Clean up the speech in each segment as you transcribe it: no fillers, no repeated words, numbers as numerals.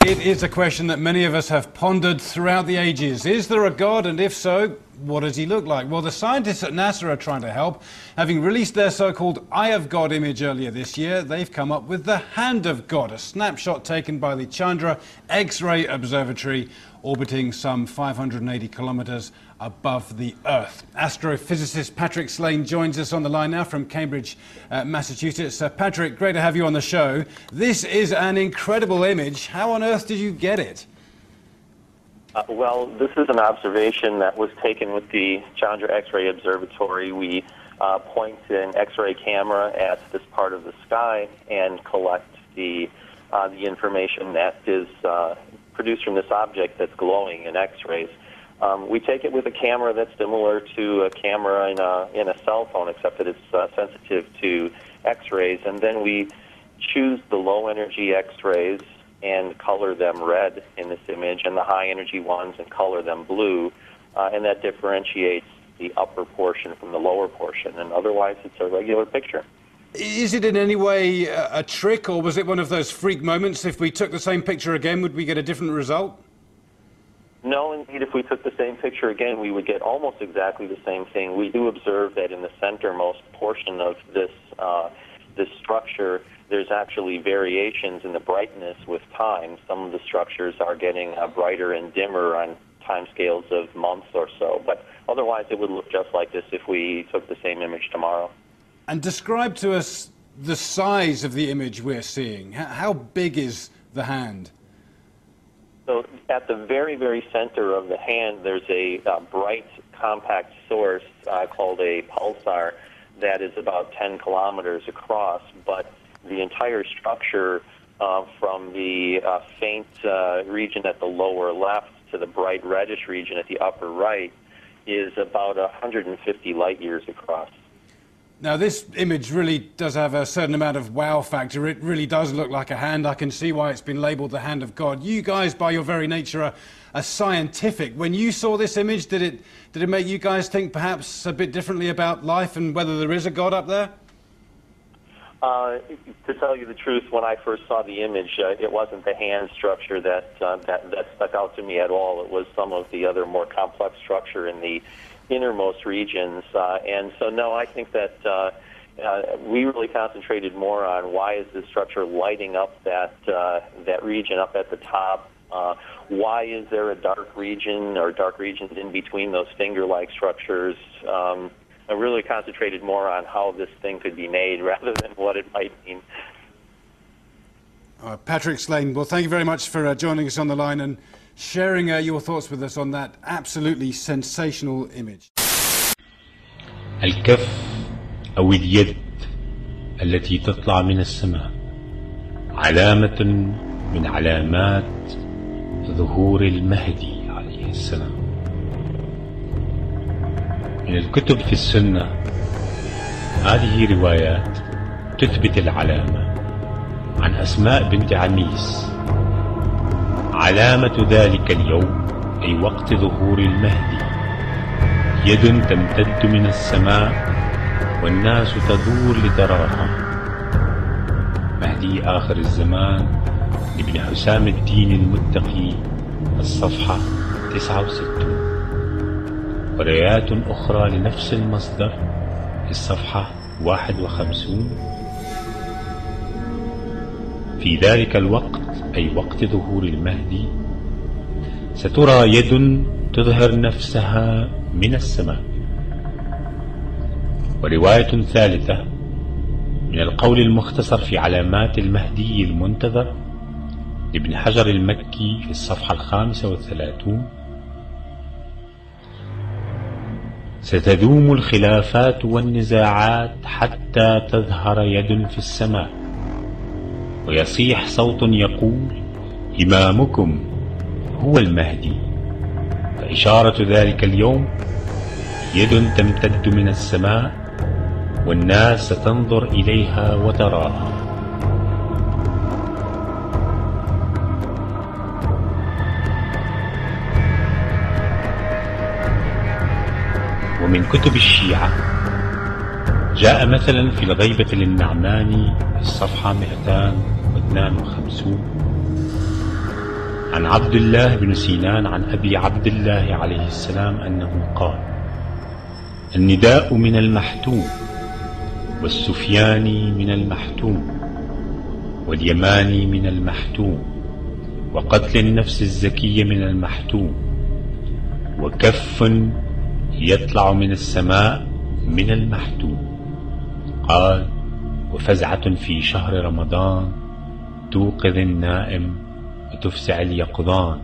It is a question that many of us have pondered throughout the ages. Is there a God? And if so, what does he look like? Well, the scientists at NASA are trying to help. Having released their so-called Eye of God image earlier this year, they've come up with the Hand of God, a snapshot taken by the Chandra X-ray Observatory, orbiting some 580 kilometres above the Earth. Astrophysicist Patrick Slane joins us on the line now from Cambridge, Massachusetts. Patrick, great to have you on the show. This is an incredible image. How on earth did you get it? Well, this is an observation that was taken with the Chandra X-ray Observatory. We point an X-ray camera at this part of the sky and collect the information that is produced from this object that's glowing in X-rays. We take it with a camera that's similar to a camera in a cell phone, except that it's sensitive to X-rays, and then we choose the low-energy X-rays and color them red in this image, and the high-energy ones and color them blue, and that differentiates the upper portion from the lower portion, and otherwise it's a regular picture. Is it in any way a trick, or was it one of those freak moments? If we took the same picture again, would we get a different result? No, indeed, if we took the same picture again, we would get almost exactly the same thing. We do observe that in the centermost portion of this structure, there's actually variations in the brightness with time. Some of the structures are getting brighter and dimmer on timescales of months or so, but otherwise it would look just like this if we took the same image tomorrow. And describe to us the size of the image we're seeing. How big is the hand? So at the very, very center of the hand, there's a bright, compact source called a pulsar that is about 10 kilometers across, but the entire structure from the faint region at the lower left to the bright reddish region at the upper right is about 150 light years across. Now, this image really does have a certain amount of wow factor. It really does look like a hand. I can see why it's been labelled the Hand of God. You guys, by your very nature, are scientific. When you saw this image, did it make you guys think perhaps a bit differently about life and whether there is a God up there? To tell you the truth, when I first saw the image, it wasn't the hand structure that stuck out to me at all. It was some of the other more complex structure in the innermost regions, and so no, I think that we really concentrated more on why is this structure lighting up that region up at the top. Why is there a dark region or dark regions in between those finger-like structures? I really concentrated more on how this thing could be made rather than what it might mean. Patrick Slane, well, thank you very much for joining us on the line and sharing your thoughts with us on that absolutely sensational image. الكف أو اليد التي تطلع من السماء علامة من علامات ظهور المهدي عليه السلام. من الكتب في السنة هذه روايات تثبت العلامة عن أسماء بنت عميس. علامة ذلك اليوم أي وقت ظهور المهدي يد تمتد من السماء والناس تدور لتراها. مهدي آخر الزمان لابن حسام الدين المتقي، الصفحة 69. وروايات أخرى لنفس المصدر في الصفحة 51. في ذلك الوقت أي وقت ظهور المهدي سترى يد تظهر نفسها من السماء. ورواية ثالثة من القول المختصر في علامات المهدي المنتظر لابن حجر المكي في الصفحة 35. ستدوم الخلافات والنزاعات حتى تظهر يد في السماء ويصيح صوت يقول إمامكم هو المهدي. فإشارة ذلك اليوم يد تمتد من السماء والناس ستنظر إليها وتراها. ومن كتب الشيعة جاء مثلا في الغيبة للنعماني في الصفحة 252 عن عبد الله بن سينان عن أبي عبد الله عليه السلام أنه قال: النداء من المحتوم، والسفياني من المحتوم، واليماني من المحتوم، وقتل النفس الزكية من المحتوم، وكف يطلع من السماء من المحتوم. قال: وفزعة في شهر رمضان توقظ النائم وتفزع اليقظان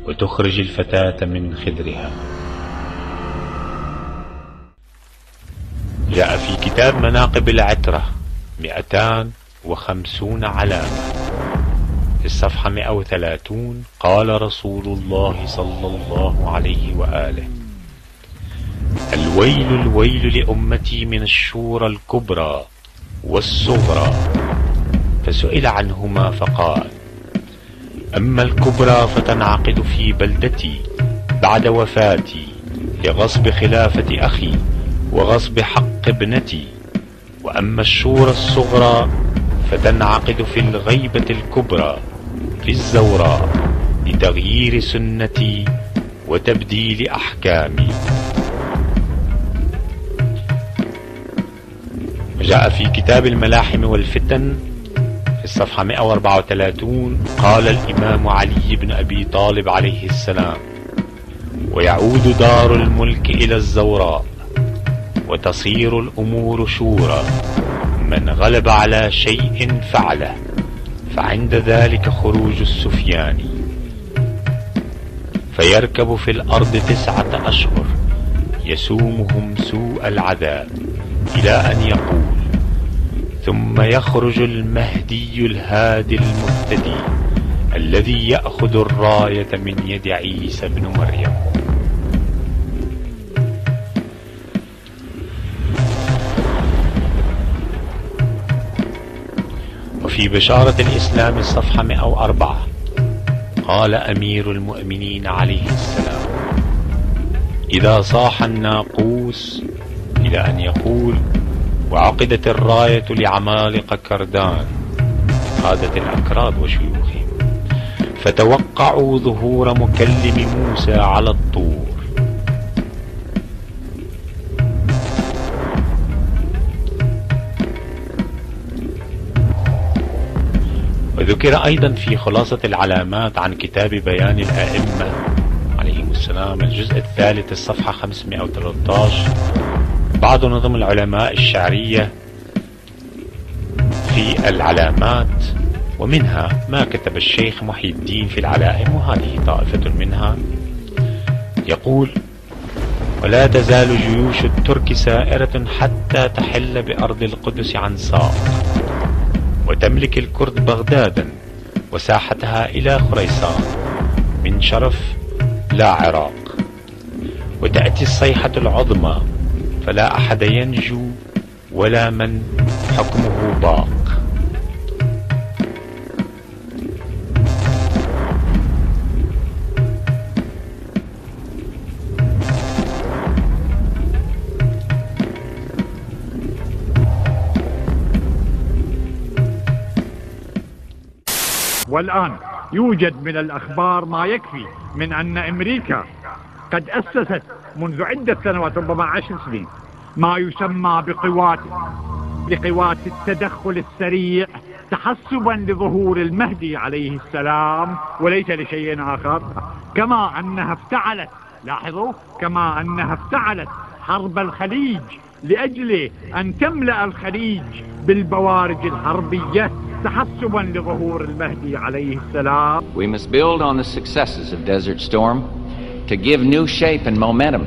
وتخرج الفتاة من خدرها. جاء في كتاب مناقب العترة 250 علامة في الصفحة 130: قال رسول الله صلى الله عليه وآله: الويل الويل لأمتي من الشورى الكبرى والصغرى. فسئل عنهما فقال: أما الكبرى فتنعقد في بلدتي بعد وفاتي لغصب خلافة أخي وغصب حق ابنتي، وأما الشورى الصغرى فتنعقد في الغيبة الكبرى في الزوراء لتغيير سنتي وتبديل أحكامي. جاء في كتاب الملاحم والفتن في الصفحة 134: قال الإمام علي بن أبي طالب عليه السلام: ويعود دار الملك إلى الزوراء وتصير الأمور شورى، من غلب على شيء فعله، فعند ذلك خروج السفياني فيركب في الأرض 9 أشهر يسومهم سوء العذاب إلى أن يقول: ثم يخرج المهدي الهادي المهتدي الذي يأخذ الراية من يد عيسى بن مريم. وفي بشارة الإسلام الصفحة 104: قال أمير المؤمنين عليه السلام: إذا صاح الناقوس إلى أن يقول: وعقدت الراية لعمالقة كردان قادة الأكراد وشيوخهم، فتوقعوا ظهور مكلم موسى على الطور. وذكر أيضا في خلاصة العلامات عن كتاب بيان الآئمة عليهم السلام الجزء الثالث الصفحة 513 بعض نظم العلماء الشعرية في العلامات، ومنها ما كتب الشيخ محي الدين في العلائم، وهذه طائفة منها. يقول: ولا تزال جيوش الترك سائرة حتى تحل بأرض القدس عن ساق، وتملك الكرد بغدادا وساحتها إلى خريسان من شرف لا عراق، وتأتي الصيحة العظمى فلا أحد ينجو ولا من حكمه باق. والآن يوجد من الأخبار ما يكفي من أن أمريكا قد أسست منذ عدة سنوات، ربما 10 سنين، ما يسمى بقوات التدخل السريع تحسبا لظهور المهدي عليه السلام وليس لشيء آخر. كما أنها افتعلت، لاحظوا، كما أنها افتعلت حرب الخليج لأجل أن تملأ الخليج بالبوارج الحربية تحسبا لظهور المهدي عليه السلام. We must build on the successes of Desert Storm to give new shape and momentum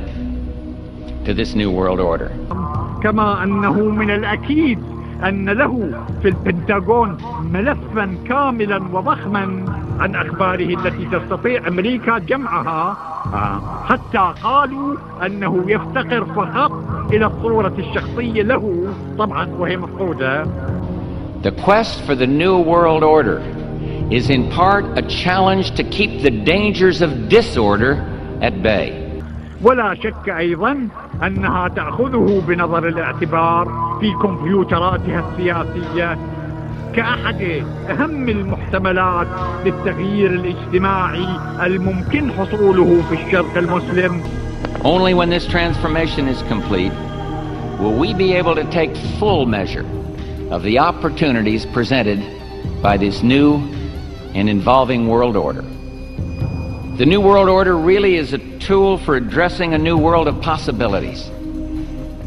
to this new world order. كما أنه من الأكيد أن له في البنتاغون ملفا كاملا وضخما عن أخباره التي تستطيع أمريكا جمعها، حتى قالوا أنه يفتقر فقط إلى الصورة الشخصية له، طبعا وهي مفقودة. The quest for the new world order is in part a challenge to keep the dangers of disorder at bay. ولا شك أيضا أنها تأخذه بنظر الاعتبار في كمبيوتراتها السياسية كأحد أهم المحتملات للتغيير الاجتماعي الممكن حصوله في الشرق المسلم. Only when this transformation is complete will we be able to take full measure of the opportunities presented by this new and involving world order. The new world order really is a tool for addressing a new world of possibilities.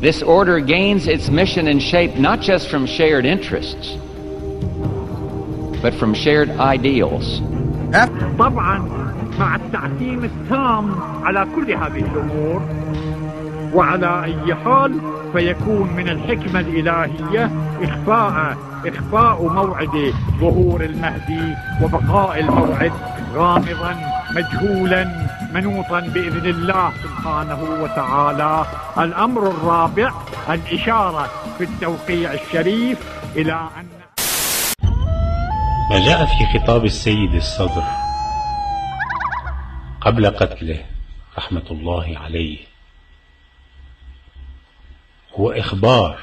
This order gains its mission and shape not just from shared interests, but from shared ideals. طبعا مع التعتيم التام على كل هذه الأمور، وعلى أي حال فيكون من الحكمة الإلهية إخفاء موعد ظهور المهدي وبقاء الموعد غامضا مجهولا منوطا بإذن الله سبحانه وتعالى. الأمر الرابع الإشارة في التوقيع الشريف إلى أن ما جاء في خطاب السيد الصدر قبل قتله رحمة الله عليه هو إخبار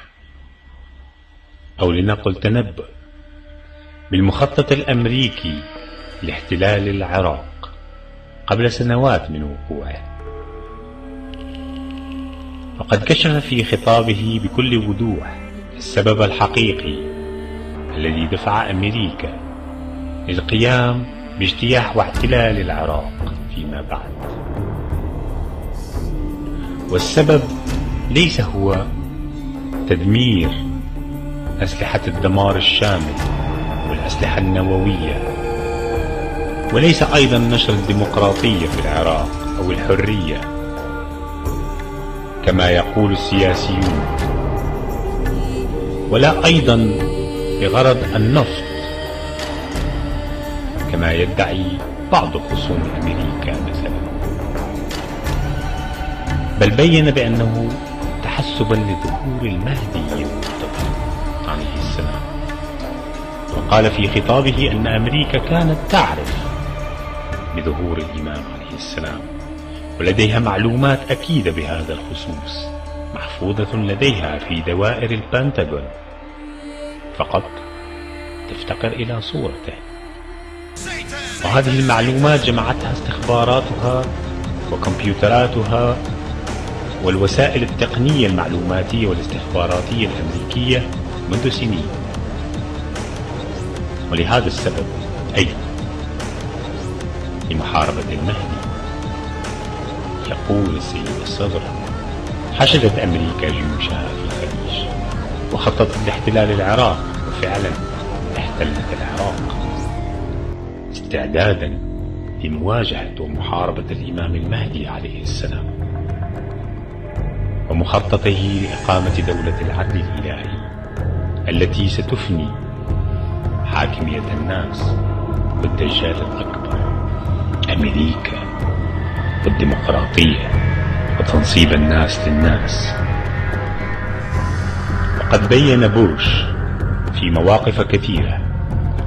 أو لنقل تنبؤ بالمخطط الأمريكي لاحتلال العراق قبل سنوات من وقوعه. وقد كشف في خطابه بكل وضوح السبب الحقيقي الذي دفع أمريكا للقيام باجتياح واحتلال العراق فيما بعد. والسبب ليس هو تدمير أسلحة الدمار الشامل والأسلحة النووية، وليس أيضا نشر الديمقراطية في العراق أو الحرية كما يقول السياسيون، ولا أيضا بغرض النفط كما يدعي بعض خصوم أمريكا مثلا، بل بين بأنه تحسبا لظهور المهدي المنتظر عليه السلام. وقال في خطابه أن أمريكا كانت تعرف بظهور الإمام عليه السلام ولديها معلومات أكيدة بهذا الخصوص محفوظة لديها في دوائر البنتاغون، فقط تفتقر إلى صورته. وهذه المعلومات جمعتها استخباراتها وكمبيوتراتها والوسائل التقنية المعلوماتية والاستخباراتية الأمريكية منذ سنين. ولهذا السبب أيضا لمحاربة المهدي يقول السيد الصدر: حشدت أمريكا جيوشها في الخليج وخططت لاحتلال العراق، وفعلا احتلت العراق استعدادا لمواجهة ومحاربة الإمام المهدي عليه السلام ومخططه لإقامة دولة العدل الإلهي التي ستفني حاكمية الناس والدجال الأكبر، أمريكا والديمقراطية وتنصيب الناس للناس. وقد بين بوش في مواقف كثيرة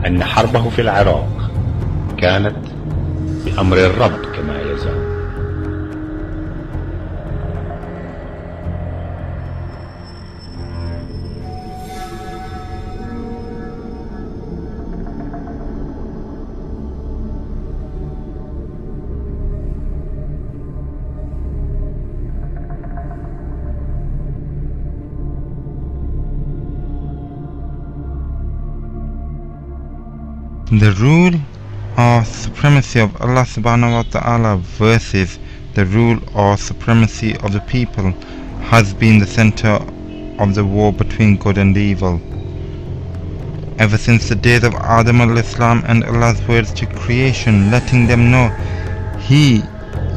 أن حربه في العراق كانت بأمر الرب كما يزعم. The rule or supremacy of Allah subhanahu wa ta'ala versus the rule or supremacy of the people has been the center of the war between good and evil ever since the days of Adam al-Islam and Allah's words to creation, letting them know He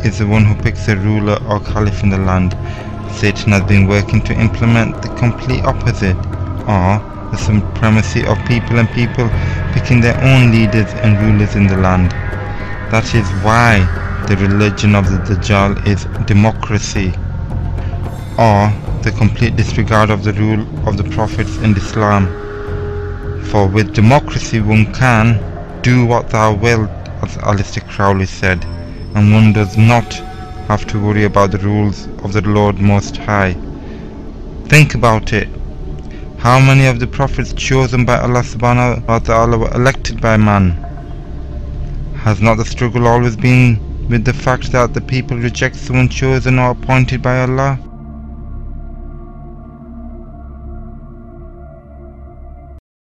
is the one who picks a ruler or caliph in the land. Satan has been working to implement the complete opposite, or the supremacy of people and people picking their own leaders and rulers in the land. That is why the religion of the Dajjal is democracy, or the complete disregard of the rule of the prophets in Islam. For with democracy one can do what thou wilt, as Alistair Crowley said, and one does not have to worry about the rules of the Lord Most High. Think about it. How many of the prophets chosen by Allah subhanahu wa ta'ala were elected by man? Has not the struggle always been with the fact that the people reject someone chosen or appointed by Allah?